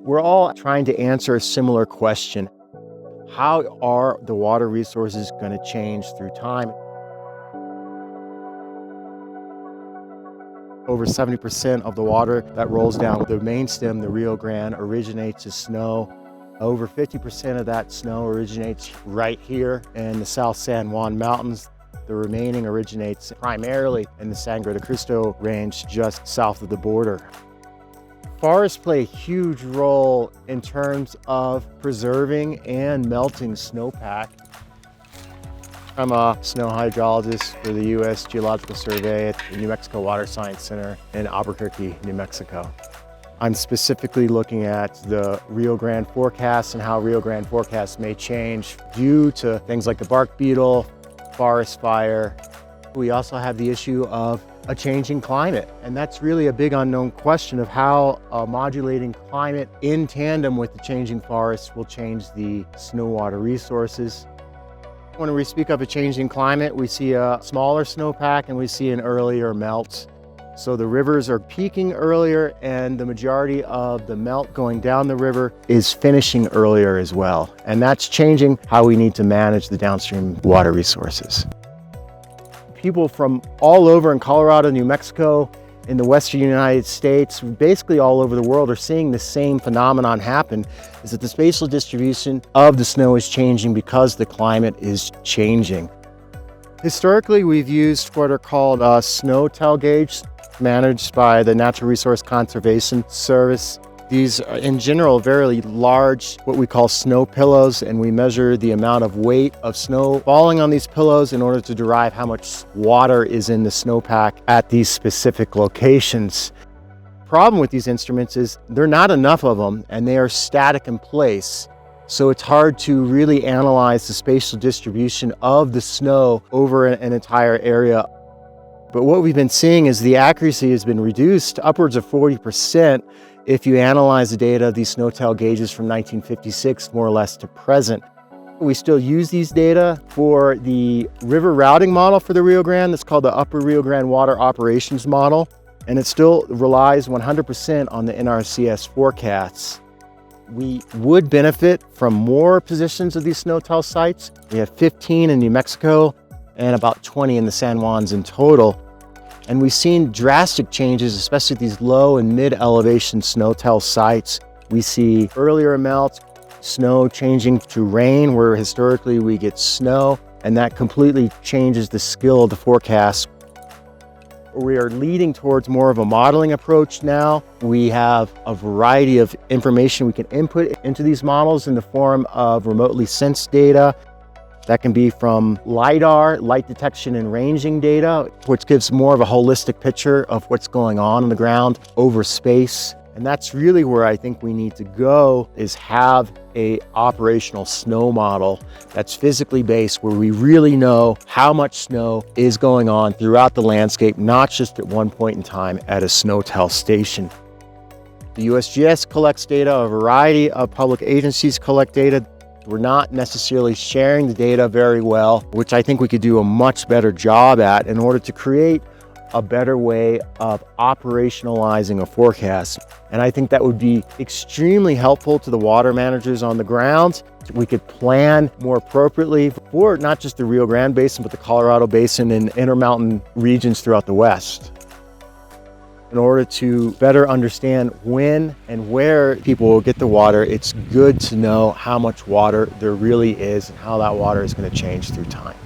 We're all trying to answer a similar question. How are the water resources going to change through time? Over 70% of the water that rolls down the main stem, the Rio Grande, originates as snow. Over 50% of that snow originates right here in the South San Juan Mountains. The remaining originates primarily in the Sangre de Cristo Range just south of the border. Forests play a huge role in terms of preserving and melting snowpack. I'm a snow hydrologist for the USGS Survey at the New Mexico Water Science Center in Albuquerque, New Mexico. I'm specifically looking at the Rio Grande forecasts and how Rio Grande forecasts may change due to things like the bark beetle, forest fire. We also have the issue of a changing climate, and that's really a big unknown question of how a modulating climate in tandem with the changing forests will change the snow water resources. When we speak of a changing climate, we see a smaller snowpack and we see an earlier melt. So the rivers are peaking earlier, and the majority of the melt going down the river is finishing earlier as well. And that's changing how we need to manage the downstream water resources. People from all over in Colorado, New Mexico, in the western United States, basically all over the world, are seeing the same phenomenon happen, is that the spatial distribution of the snow is changing because the climate is changing. Historically, we've used what are called snow tail gauge, managed by the Natural Resource Conservation Service. These are, in general, very large, what we call snow pillows, and we measure the amount of weight of snow falling on these pillows in order to derive how much water is in the snowpack at these specific locations. Problem with these instruments is there are not enough of them, and they are static in place. So it's hard to really analyze the spatial distribution of the snow over an entire area. But what we've been seeing is the accuracy has been reduced to upwards of 40% if you analyze the data of these snow tail gauges from 1956 more or less to present. We still use these data for the river routing model for the Rio Grande. That's called the Upper Rio Grande Water Operations Model, and it still relies 100% on the NRCS forecasts. We would benefit from more positions of these snow tail sites. We have 15 in New Mexico and about 20 in the San Juans in total. And we've seen drastic changes, especially these low and mid elevation snow tail sites. We see earlier melt, snow changing to rain, where historically we get snow, and that completely changes the skill of the forecast. We are leading towards more of a modeling approach now. We have a variety of information we can input into these models in the form of remotely sensed data. That can be from LiDAR, light detection and ranging data, which gives more of a holistic picture of what's going on the ground over space. And that's really where I think we need to go, is have a operational snow model that's physically based, where we really know how much snow is going on throughout the landscape, not just at one point in time at a snow tail station. The USGS collects data, a variety of public agencies collect data. We're not necessarily sharing the data very well, which I think we could do a much better job at in order to create a better way of operationalizing a forecast. And I think that would be extremely helpful to the water managers on the ground. We could plan more appropriately for not just the Rio Grande Basin, but the Colorado Basin and intermountain regions throughout the West. In order to better understand when and where people will get the water, it's good to know how much water there really is and how that water is going to change through time.